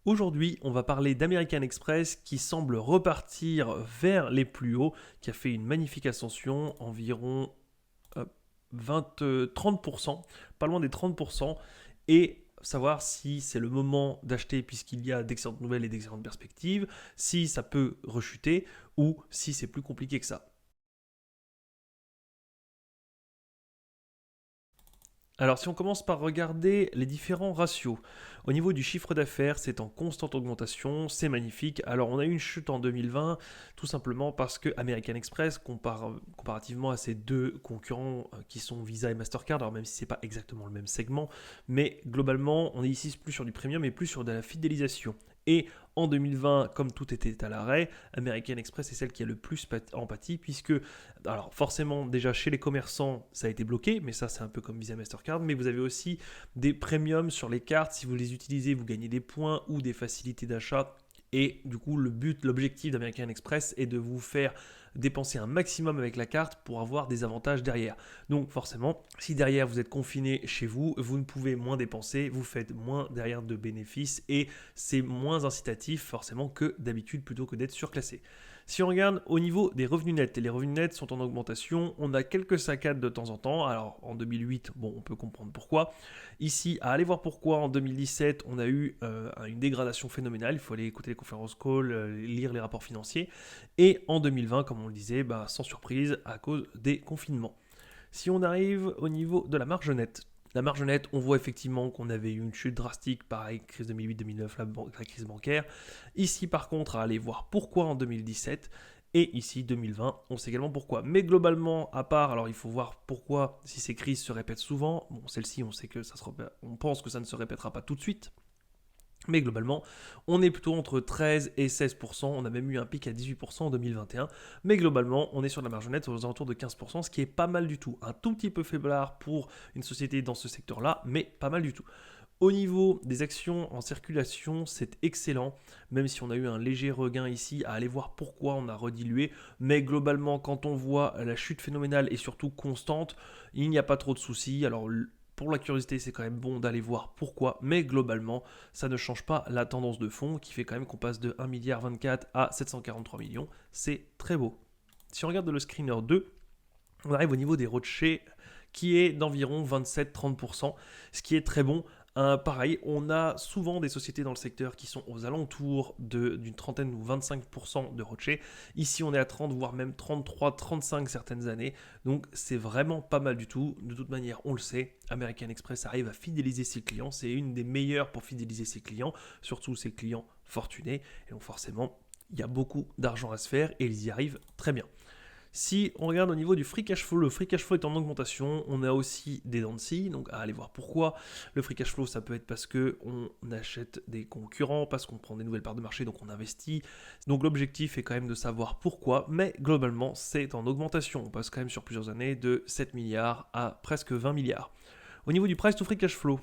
Aujourd'hui, on va parler d'American Express qui semble repartir vers les plus hauts, qui a fait une magnifique ascension, environ 30%, pas loin des 30%, et savoir si c'est le moment d'acheter puisqu'il y a d'excellentes nouvelles et d'excellentes perspectives, si ça peut rechuter ou si c'est plus compliqué que ça. Alors si on commence par regarder les différents ratios, au niveau du chiffre d'affaires, c'est en constante augmentation, c'est magnifique. Alors on a eu une chute en 2020, tout simplement parce que American Express, comparativement à ses deux concurrents qui sont Visa et Mastercard, alors même si c'est pas exactement le même segment, mais globalement on est ici plus sur du premium et plus sur de la fidélisation. Et en 2020, comme tout était à l'arrêt, American Express est celle qui a le plus empathie puisque, alors forcément déjà chez les commerçants ça a été bloqué, mais ça c'est un peu comme Visa Mastercard, mais vous avez aussi des premiums sur les cartes, si vous les utilisez vous gagnez des points ou des facilités d'achat. Et du coup, l'objectif d'American Express est de vous faire dépenser un maximum avec la carte pour avoir des avantages derrière. Donc forcément, si derrière vous êtes confiné chez vous, vous ne pouvez moins dépenser, vous faites moins derrière de bénéfices et c'est moins incitatif forcément que d'habitude plutôt que d'être surclassé. Si on regarde au niveau des revenus nets, et les revenus nets sont en augmentation, on a quelques saccades de temps en temps. Alors en 2008, bon, on peut comprendre pourquoi. Ici, à aller voir pourquoi, en 2017, on a eu une dégradation phénoménale. Il faut aller écouter les conférences call, lire les rapports financiers. Et en 2020, comme on le disait, sans surprise, à cause des confinements. Si on arrive au niveau de la marge nette, on voit effectivement qu'on avait eu une chute drastique, pareil, crise 2008-2009, la crise bancaire. Ici, par contre, à aller voir pourquoi en 2017. Et ici, 2020, on sait également pourquoi. Mais globalement, à part, alors il faut voir pourquoi, si ces crises se répètent souvent. Bon, celle-ci, on sait que on pense que ça ne se répétera pas tout de suite. Mais globalement, on est plutôt entre 13 et 16%. On a même eu un pic à 18% en 2021. Mais globalement, on est sur de la marge nette aux alentours de 15%, ce qui est pas mal du tout. Un tout petit peu faiblard pour une société dans ce secteur-là, mais pas mal du tout. Au niveau des actions en circulation, c'est excellent, même si on a eu un léger regain ici, à aller voir pourquoi on a redilué. Mais globalement, quand on voit la chute phénoménale et surtout constante, il n'y a pas trop de soucis. Alors pour la curiosité, c'est quand même bon d'aller voir pourquoi, mais globalement, ça ne change pas la tendance de fond qui fait quand même qu'on passe de 1,24 milliard à 743 millions. C'est très beau. Si on regarde le screener 2, on arrive au niveau des rochers qui est d'environ 27-30%, ce qui est très bon. Pareil, on a souvent des sociétés dans le secteur qui sont aux alentours d'une trentaine ou 25% de rochers. Ici, on est à 30, voire même 33, 35 certaines années. Donc, c'est vraiment pas mal du tout. De toute manière, on le sait, American Express arrive à fidéliser ses clients. C'est une des meilleures pour fidéliser ses clients, surtout ses clients fortunés. Et donc, forcément, il y a beaucoup d'argent à se faire et ils y arrivent très bien. Si on regarde au niveau du free cash flow, le free cash flow est en augmentation. On a aussi des dents de scie, donc à aller voir pourquoi. Le free cash flow, ça peut être parce qu'on achète des concurrents, parce qu'on prend des nouvelles parts de marché, donc on investit. Donc l'objectif est quand même de savoir pourquoi, mais globalement, c'est en augmentation. On passe quand même sur plusieurs années de 7 milliards à presque 20 milliards. Au niveau du price to free cash flow,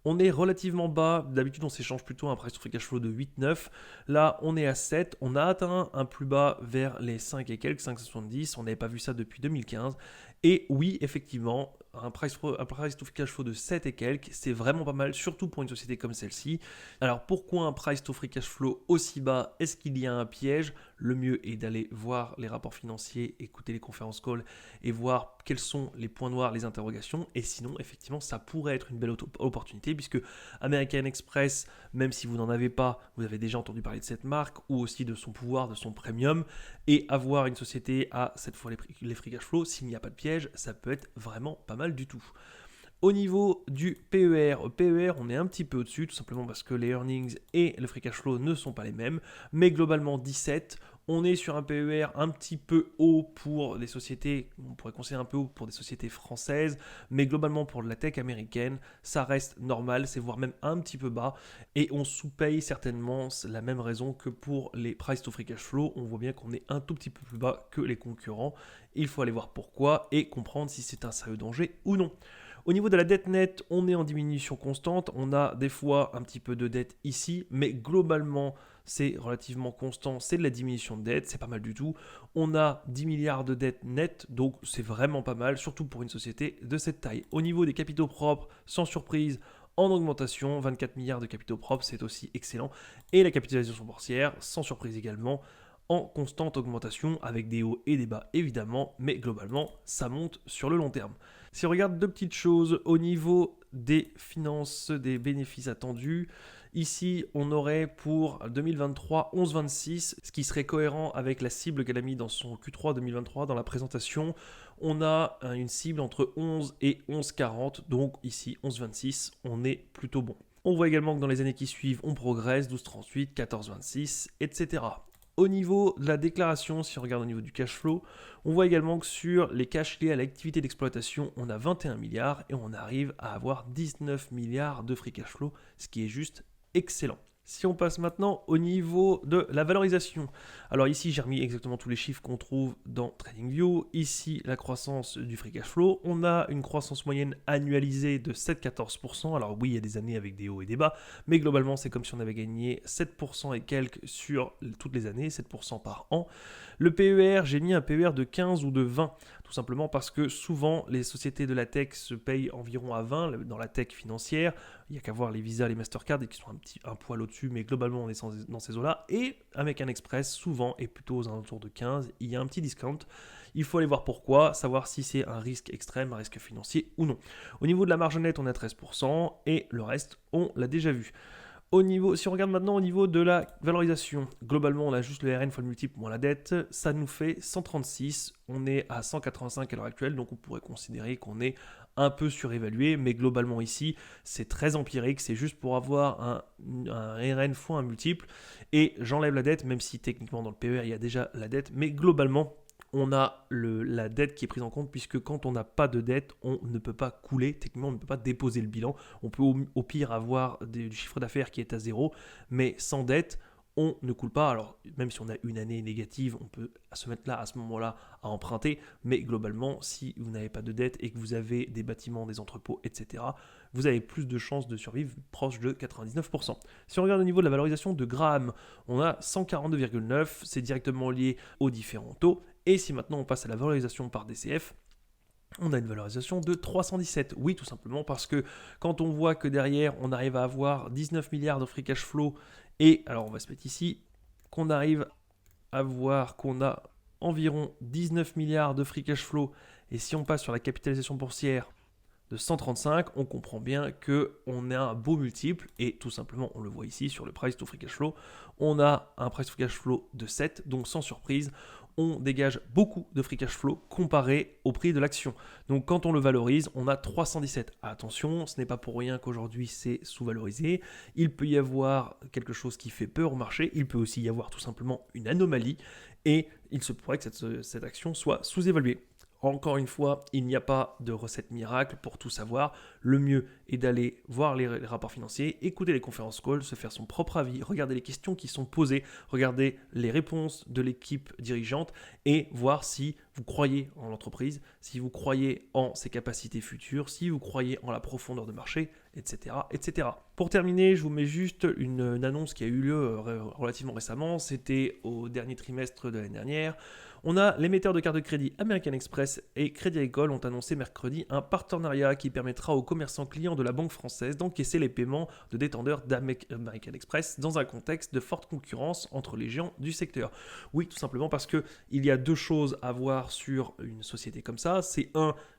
on est relativement bas, d'habitude on s'échange plutôt un price to free cash flow de 8-9, là on est à 7, on a atteint un plus bas vers les 5 et quelques, 5,70, on n'avait pas vu ça depuis 2015, et oui effectivement, un price to free cash flow de 7 et quelques, c'est vraiment pas mal, surtout pour une société comme celle-ci. Alors pourquoi un price to free cash flow aussi bas? Est-ce qu'il y a un piège? Le mieux est d'aller voir les rapports financiers, écouter les conférences call et voir quels sont les points noirs, les interrogations, et sinon effectivement ça pourrait être une belle opportunité puisque American Express, même si vous n'en avez pas, vous avez déjà entendu parler de cette marque ou aussi de son pouvoir, de son premium, et avoir une société à cette fois les free cash flow, s'il n'y a pas de piège, ça peut être vraiment pas mal du tout. Au niveau du PER, on est un petit peu au-dessus, tout simplement parce que les earnings et le free cash flow ne sont pas les mêmes, mais globalement 17, on est sur un PER un petit peu haut pour des sociétés, on pourrait considérer un peu haut pour des sociétés françaises, mais globalement pour la tech américaine, ça reste normal, c'est voire même un petit peu bas, et on sous-paye certainement la même raison que pour les price to free cash flow, on voit bien qu'on est un tout petit peu plus bas que les concurrents, il faut aller voir pourquoi et comprendre si c'est un sérieux danger ou non. Au niveau de la dette nette, on est en diminution constante. On a des fois un petit peu de dette ici, mais globalement, c'est relativement constant. C'est de la diminution de dette, c'est pas mal du tout. On a 10 milliards de dettes nettes, donc c'est vraiment pas mal, surtout pour une société de cette taille. Au niveau des capitaux propres, sans surprise, en augmentation, 24 milliards de capitaux propres, c'est aussi excellent. Et la capitalisation boursière, sans surprise également, en constante augmentation, avec des hauts et des bas évidemment, mais globalement, ça monte sur le long terme. Si on regarde deux petites choses au niveau des finances, des bénéfices attendus, ici on aurait pour 2023 11,26, ce qui serait cohérent avec la cible qu'elle a mis dans son Q3 2023 dans la présentation. On a une cible entre 11 et 11,40, donc ici 11,26, on est plutôt bon. On voit également que dans les années qui suivent, on progresse, 12,38, 14,26, etc. Au niveau de la déclaration, si on regarde au niveau du cash flow, on voit également que sur les cash liés à l'activité d'exploitation, on a 21 milliards et on arrive à avoir 19 milliards de free cash flow, ce qui est juste excellent. Si on passe maintenant au niveau de la valorisation. Alors ici, j'ai remis exactement tous les chiffres qu'on trouve dans TradingView. Ici, la croissance du free cash flow. On a une croissance moyenne annualisée de 7,14%. Alors oui, il y a des années avec des hauts et des bas, mais globalement, c'est comme si on avait gagné 7% et quelques sur toutes les années, 7% par an. Le PER, j'ai mis un PER de 15 ou de 20, tout simplement parce que souvent, les sociétés de la tech se payent environ à 20 dans la tech financière. Il n'y a qu'à voir les Visa, les Mastercard qui sont un poil au-dessus, mais globalement, on est dans ces eaux-là. Et American Express, souvent, est plutôt aux alentours de 15. Il y a un petit discount. Il faut aller voir pourquoi, savoir si c'est un risque extrême, un risque financier ou non. Au niveau de la marge nette, on est à 13% et le reste, on l'a déjà vu. Si on regarde maintenant au niveau de la valorisation, globalement on a juste le RN fois le multiple moins la dette, ça nous fait 136, on est à 185 à l'heure actuelle, donc on pourrait considérer qu'on est un peu surévalué, mais globalement ici c'est très empirique, c'est juste pour avoir un RN fois un multiple, et j'enlève la dette, même si techniquement dans le PER il y a déjà la dette, mais globalement on a la dette qui est prise en compte, puisque quand on n'a pas de dette, on ne peut pas couler, techniquement on ne peut pas déposer le bilan, on peut au pire avoir du chiffre d'affaires qui est à zéro, mais sans dette, on ne coule pas. Alors même si on a une année négative, on peut se mettre là à ce moment-là à emprunter, mais globalement, si vous n'avez pas de dette et que vous avez des bâtiments, des entrepôts, etc., vous avez plus de chances de survivre, proche de 99%. Si on regarde au niveau de la valorisation de Graham, on a 142,9, c'est directement lié aux différents taux. Et si maintenant on passe à la valorisation par DCF, on a une valorisation de 317. Oui, tout simplement parce que quand on voit que derrière, on arrive à avoir 19 milliards de free cash flow, et alors on va se mettre ici, qu'on arrive à voir qu'on a environ 19 milliards de free cash flow, et si on passe sur la capitalisation boursière de 135, on comprend bien qu'on a un beau multiple, et tout simplement, on le voit ici sur le price to free cash flow, on a un price to free cash flow de 7, donc sans surprise, on dégage beaucoup de free cash flow comparé au prix de l'action. Donc quand on le valorise, on a 317. Attention, ce n'est pas pour rien qu'aujourd'hui c'est sous-valorisé. Il peut y avoir quelque chose qui fait peur au marché, il peut aussi y avoir tout simplement une anomalie, et il se pourrait que cette action soit sous-évaluée. Encore une fois, il n'y a pas de recette miracle pour tout savoir. Le mieux est d'aller voir les rapports financiers, écouter les conférences calls, se faire son propre avis, regarder les questions qui sont posées, regarder les réponses de l'équipe dirigeante et voir si vous croyez en l'entreprise, si vous croyez en ses capacités futures, si vous croyez en la profondeur de marché, etc., etc. Pour terminer, je vous mets juste une annonce qui a eu lieu relativement récemment. C'était au dernier trimestre de l'année dernière. On a l'émetteur de cartes de crédit American Express et Crédit Agricole ont annoncé mercredi un partenariat qui permettra aux commerçants clients de la banque française d'encaisser les paiements de détenteurs d'American Express dans un contexte de forte concurrence entre les géants du secteur. Oui, tout simplement parce qu'il y a deux choses à voir sur une société comme ça. C'est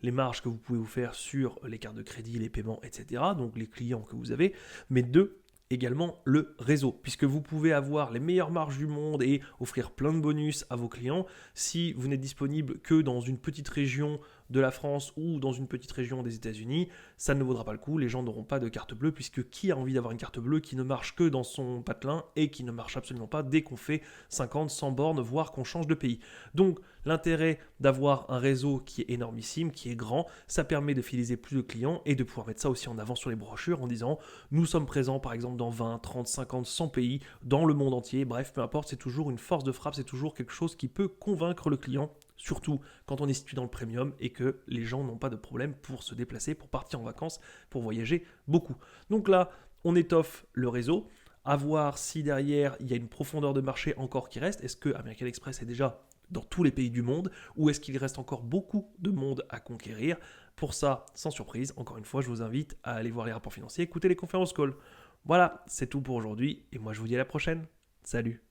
les marges que vous pouvez vous faire sur les cartes de crédit, les paiements, etc. Donc les clients que vous avez. Mais deux, également le réseau, puisque vous pouvez avoir les meilleures marges du monde et offrir plein de bonus à vos clients. Si vous n'êtes disponible que dans une petite région de la France ou dans une petite région des États-Unis, ça ne vaudra pas le coup, les gens n'auront pas de carte bleue, puisque qui a envie d'avoir une carte bleue qui ne marche que dans son patelin et qui ne marche absolument pas dès qu'on fait 50, 100 bornes, voire qu'on change de pays. Donc l'intérêt d'avoir un réseau qui est énormissime, qui est grand, ça permet de fidéliser plus de clients et de pouvoir mettre ça aussi en avant sur les brochures en disant nous sommes présents par exemple dans 20, 30, 50, 100 pays, dans le monde entier, bref, peu importe, c'est toujours une force de frappe, c'est toujours quelque chose qui peut convaincre le client, surtout quand on est situé dans le premium et que les gens n'ont pas de problème pour se déplacer, pour partir en vacances, pour voyager beaucoup. Donc là, on étoffe le réseau, à voir si derrière il y a une profondeur de marché encore qui reste. Est-ce que American Express est déjà dans tous les pays du monde, ou est-ce qu'il reste encore beaucoup de monde à conquérir? Pour ça, sans surprise, encore une fois, je vous invite à aller voir les rapports financiers, écouter les conférences call. Voilà, c'est tout pour aujourd'hui, et moi je vous dis à la prochaine. Salut!